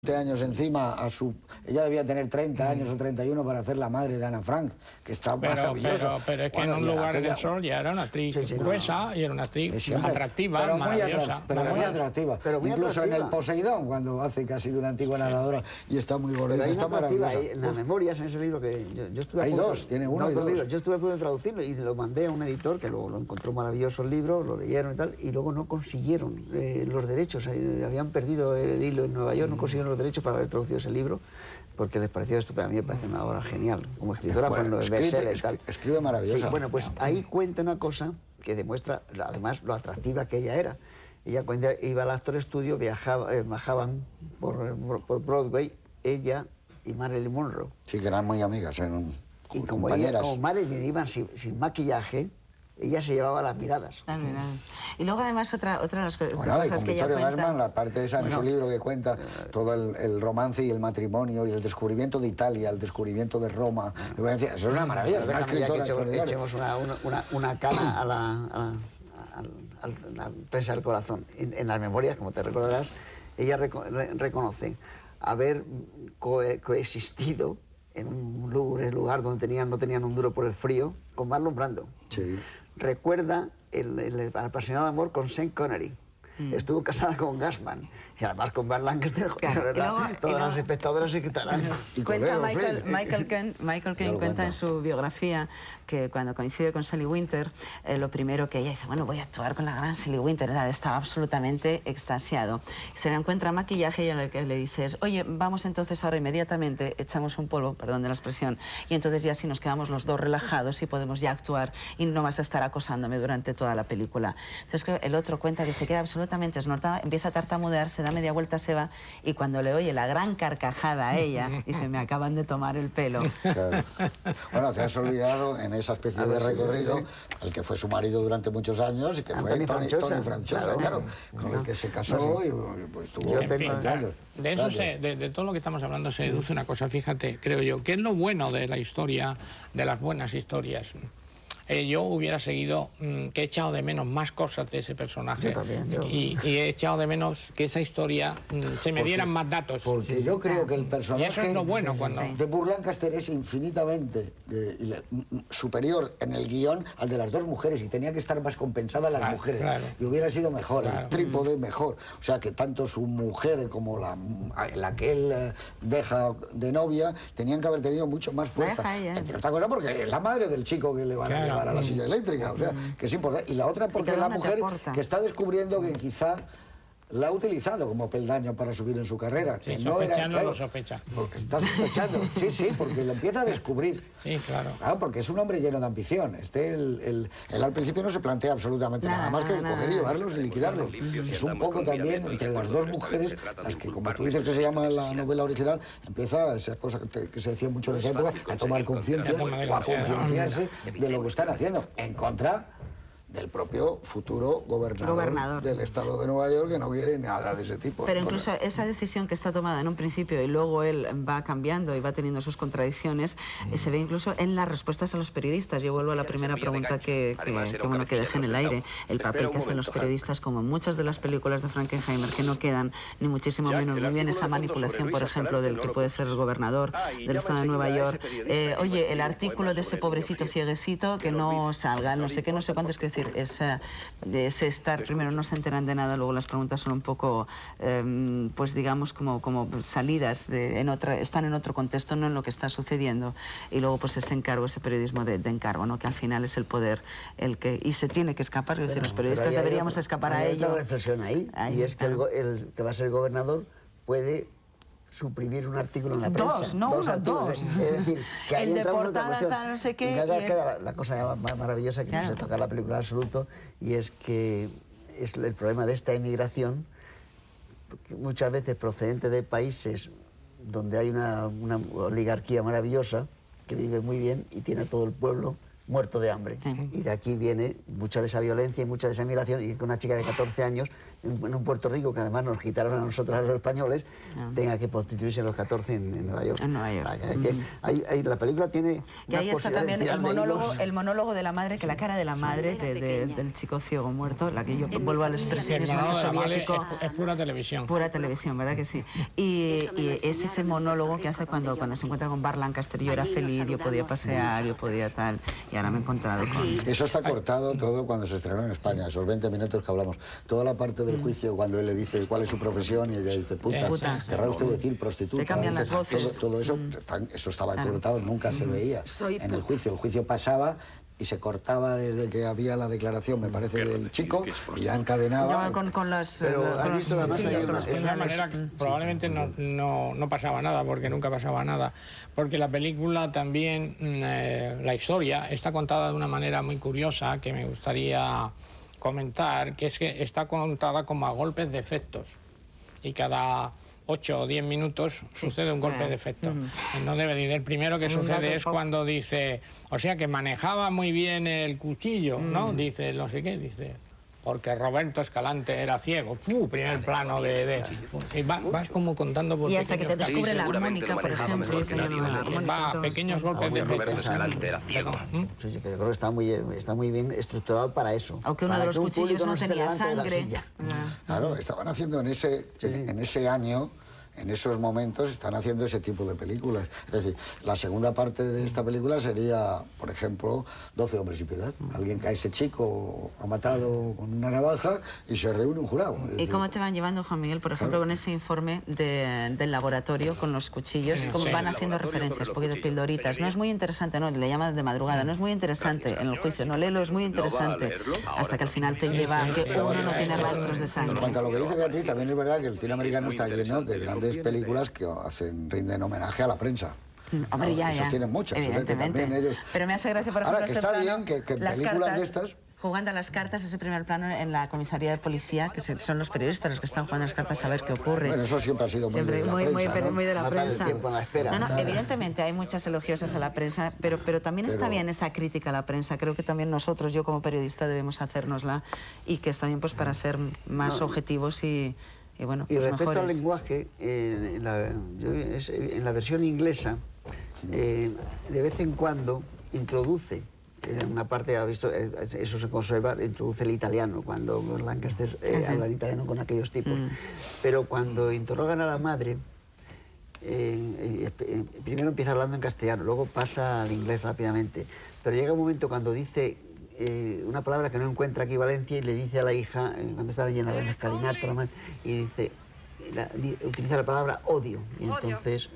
años encima a su... Ella debía tener 30 años o 31 para hacer la madre de Ana Frank, que está maravillosa. Pero es que en Un lugar en el sol ya era una actriz gruesa y era una actriz atractiva, pero maravillosa. Muy atractiva. Incluso en el Poseidón, cuando hace casi de una antigua nadadora y está muy gordita, está maravillosa. En las memorias, en ese libro que yo estuve hay dos, tiene uno y dos. Yo estuve a punto de traducirlo y lo mandé a un editor que luego lo encontró maravilloso el libro, lo leyeron y tal, y luego no consiguieron los derechos, habían perdido el hilo en Nueva York, no consiguieron los derechos para haber traducido ese libro, porque les pareció estupendo. A mí me parece una obra genial. Como escritora fue en los bestsellers y tal. Escribe maravillosa. Sí, bueno, pues ahí cuenta una cosa que demuestra, además, lo atractiva que ella era. Ella, cuando iba al Actor Studio, bajaban por Broadway, ella y Marilyn Monroe. Sí, que eran muy amigas, y como Marilyn iban sin maquillaje, ella se llevaba las miradas. Y luego además otra de las cosas que ella cuenta... Gassman, la parte esa en su libro que cuenta todo el romance y el matrimonio y el descubrimiento de Italia, el descubrimiento de Roma. Eso es una maravilla. Echemos una cana a la prensa del corazón. En las memorias, como te recordarás, ella reconoce haber coexistido en un lugar donde no tenían un duro por el frío con Marlon Brando. Sí. Recuerda el apasionado amor con Sean Connery. Estuvo casada con Gassman y además con Burt Lancaster. Todas las espectadoras se quitarán. Cuenta Michael Caine cuenta en su biografía que cuando coincide con Sally Winter, lo primero que ella dice, bueno, voy a actuar con la gran Sally Winter. Estaba absolutamente extasiado. Se le encuentra maquillaje y en el que le dices, oye, vamos entonces ahora inmediatamente, echamos un polvo, perdón de la expresión, y entonces ya sí nos quedamos los dos relajados y podemos ya actuar y no vas a estar acosándome durante toda la película. Entonces creo el otro cuenta que se queda absolutamente esnortada, empieza a tartamudear, se da media vuelta, se va, y cuando le oye la gran carcajada a ella, dice, me acaban de tomar el pelo. Claro. Bueno, te has olvidado en esa especie de recorrido el que fue su marido durante muchos años y que fue Tony Franciosa, claro, con el que se casó y pues tuvo 20 años. De eso de todo lo que estamos hablando se deduce una cosa, fíjate, creo yo, que es lo bueno de la historia, de las buenas historias. Yo hubiera seguido, que he echado de menos más cosas de ese personaje. Yo también. Y he echado de menos que esa historia se me dieran más datos. Porque yo creo que el personaje y eso es lo bueno de Burt Lancaster es infinitamente superior en el guión al de las dos mujeres y tenía que estar más compensada las mujeres. Y hubiera sido mejor, el trípode mejor. O sea, que tanto su mujer como la que él deja de novia tenían que haber tenido mucho más fuerza. Entre otra cosa porque es la madre del chico que le van a llevar a la silla eléctrica, o sea, que es importante. Y la otra porque es la mujer que está descubriendo que quizá la ha utilizado como peldaño para subir en su carrera. Sí, que no era, lo sospecha. Porque está sospechando, sí, porque lo empieza a descubrir. Sí, claro. Claro, porque es un hombre lleno de ambición. Él al principio no se plantea absolutamente nada más que coger y llevarlos y liquidarlos. Es un poco también entre las dos mujeres, las que, como tú dices que se llama en la novela original, empieza esa cosa que se decía mucho en esa época, a tomar conciencia o a concienciarse de lo que están haciendo, en contra del propio futuro gobernador del estado de Nueva York, que no quiere nada de ese tipo. Pero incluso esa decisión que está tomada en un principio y luego él va cambiando y va teniendo sus contradicciones, se ve incluso en las respuestas a los periodistas. Yo vuelvo a la primera pregunta que dejé en el aire. El papel que hacen los periodistas, como en muchas de las películas de Frankenheimer, que no quedan ni muchísimo menos muy bien esa manipulación, por ejemplo, del que puede ser el gobernador del estado de Nueva York. Oye, el artículo de ese pobrecito cieguecito, que no salga, no sé qué, no sé cuánto, es que decir, ese estar, primero no se enteran de nada, luego las preguntas son un poco, pues digamos, como salidas, están en otro contexto, no en lo que está sucediendo, y luego pues ese encargo, ese periodismo de encargo, ¿no? Que al final es el poder el que, y se tiene que escapar, es decir, los periodistas deberíamos escapar a ello. Hay otra reflexión ahí, y es que el que va a ser gobernador puede suprimir un artículo en la prensa. Dos. Es decir, que ahí entramos en otra cuestión. No sé qué, y queda la cosa más maravillosa que no se toca la película en absoluto, y es que es el problema de esta emigración, que muchas veces procedente de países donde hay una oligarquía maravillosa, que vive muy bien y tiene a todo el pueblo muerto de hambre. Y de aquí viene mucha de esa violencia y mucha de esa emigración, y que una chica de 14 años en un Puerto Rico, que además nos quitaron a nosotros, a los españoles, tenga que prostituirse a los 14 en Nueva York. En Nueva York. Vaya, la película tiene... Y ahí está también el monólogo de la madre, que la cara de la madre del chico ciego muerto, la que yo vuelvo al expresionismo soviético. Es pura televisión. Pura televisión, ¿verdad que sí? Y es ese monólogo que hace cuando se encuentra con Burt Lancaster. Yo era feliz, yo podía pasear, yo podía tal, y ahora me he encontrado con... Eso está cortado todo cuando se estrenó en España, esos 20 minutos que hablamos. Toda la parte del juicio, cuando él le dice cuál es su profesión, y ella dice, puta, querrá usted decir prostituta. Te cambian las voces. Todo eso, eso estaba cortado, nunca se veía en el juicio. El juicio pasaba y se cortaba desde que había la declaración, me parece, del chico, y ya encadenaba. Con las de una manera que probablemente no pasaba nada, porque nunca pasaba nada. Porque la película también, la historia, está contada de una manera muy curiosa que me gustaría comentar, que es que está contada como a golpes de efectos. Y cada 8 o 10 minutos sucede un golpe de efecto. No debe ir. El primero que sucede es cuando dice, o sea, que manejaba muy bien el cuchillo, ¿no? Dice, no sé qué, dice, porque Roberto Escalante era ciego. Primer plano y vas como contando por y hasta que te descubre la armónica, por ejemplo. Pequeños golpes de efecto. Roberto Escalante era ciego. Yo creo que está muy bien estructurado para eso. Aunque uno de los cuchillos no tenía sangre. Claro, estaban haciendo en ese año, en esos momentos, están haciendo ese tipo de películas. Es decir, la segunda parte de esta película sería, por ejemplo, 12 hombres y piedad. Alguien que a ese chico ha matado con una navaja y se reúne un jurado. ¿Y cómo te van llevando, Juan Miguel, por ejemplo, con ese informe del laboratorio, con los cuchillos? ¿Cómo van haciendo referencias, poquitos pildoritas? No es muy interesante, no, le llaman de madrugada, no es muy interesante en el juicio, no léelo, es muy interesante. Hasta que al final te lleva a que uno no tiene rastros de sangre. En cuanto a lo que dice Beatriz, también es verdad que el cine americano está lleno de grandes películas que rinden homenaje a la prensa. Hombre, ya. Esos tienen muchas. Evidentemente. Ellos... Pero me hace gracia, por ejemplo, ahora, que está bien que las películas cartas, de estas... jugando a las cartas, ese primer plano en la comisaría de policía, que son los periodistas los que están jugando a las cartas a ver qué ocurre. Bueno, eso siempre ha sido muy de la prensa, muy de la prensa. No, evidentemente hay muchas elogiosas a la prensa, pero también está bien esa crítica a la prensa. Creo que también nosotros, yo como periodista, debemos hacérnosla, y que está bien pues para ser más objetivos y bueno, pues respecto mejores. al lenguaje, en la versión inglesa, de vez en cuando introduce, en una parte, ha visto, eso se conserva, introduce el italiano, cuando Lancaster habla en italiano con aquellos tipos. Pero cuando interrogan a la madre, primero empieza hablando en castellano, luego pasa al inglés rápidamente. Pero llega un momento cuando dice una palabra que no encuentra equivalencia y le dice a la hija, cuando está leyendo en la escalinata, y dice, utiliza la palabra odio. Y entonces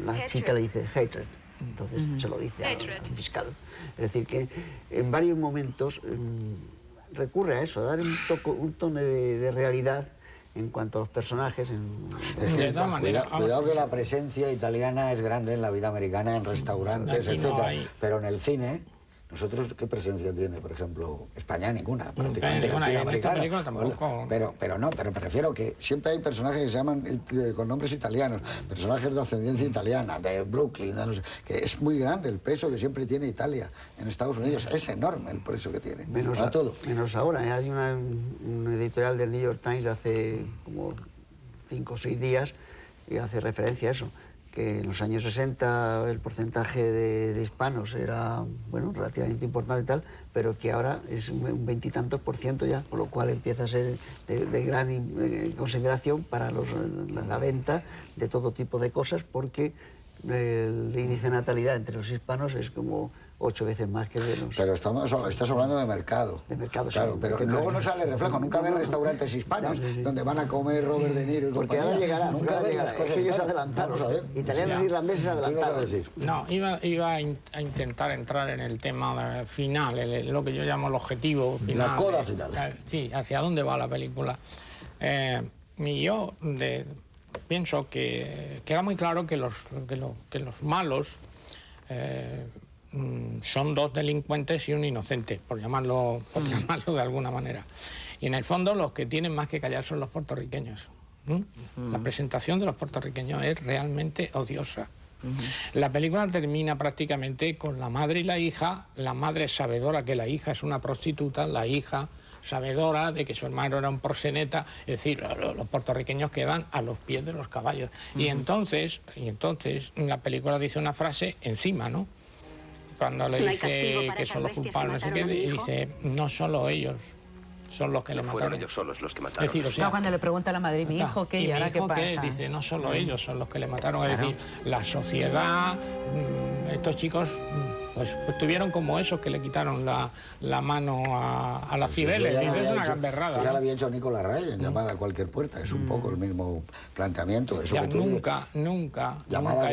la chica le dice hatred. Entonces se lo dice al fiscal. Es decir, que en varios momentos recurre a eso, a dar un tono de realidad en cuanto a los personajes. Cuidado que la presencia italiana es grande en la vida americana, en restaurantes, etcétera. Pero en el cine... ¿Nosotros qué presencia tiene, por ejemplo? España ninguna, prácticamente. Ninguna, americana. Tampoco. Pero me refiero que siempre hay personajes que se llaman con nombres italianos, personajes de ascendencia italiana, de Brooklyn, no sé, que es muy grande el peso que siempre tiene Italia en Estados Unidos. Es enorme el peso que tiene. Menos ahora. Hay un editorial del New York Times de hace como 5 o 6 días y hace referencia a eso, que en los años 60 el porcentaje de hispanos era, bueno, relativamente importante y tal, pero que ahora es un 20 y tantos % ya, con lo cual empieza a ser de gran consideración para la venta de todo tipo de cosas, porque el índice de natalidad entre los hispanos es como 8 veces más que de los... Pero estás hablando de mercado. De mercado, claro, sí. Pero luego no sale reflejo. Nunca ves restaurantes hispanos donde van a comer Robert De Niro y porque ahora llegará. Nunca ves las cosas. Ellos se adelantaron. Italianos e irlandeses se adelantaron. No, iba a intentar entrar en el tema final, lo que yo llamo el objetivo final. La coda final. Sí, hacia dónde va la película. Y yo pienso que queda muy claro que los malos son 2 delincuentes y un inocente, por llamarlo de alguna manera. Y en el fondo los que tienen más que callar son los puertorriqueños. La presentación de los puertorriqueños es realmente odiosa. La película termina prácticamente con la madre y la hija, la madre sabedora que la hija es una prostituta, la hija sabedora de que su hermano era un proxeneta, es decir, los puertorriqueños quedan a los pies de los caballos. Y entonces la película dice una frase encima, ¿no? Cuando le dice que son los culpables, no sé qué, y dice, no solo ellos son los que le mataron. Fueron ellos solos los que mataron. Es decir, o sea, cuando le pregunta a la madre, ¿mi hijo qué? ¿Y ahora qué pasa? Dice, no solo ellos son los que le mataron. Es decir, la sociedad, estos chicos, pues tuvieron como esos que le quitaron la mano a las Cibeles. Es una gamberrada. Ya lo había hecho Nicolás Ray en Llamada a cualquier puerta. Es un poco el mismo planteamiento de eso ya que tú dices. nunca Llamada a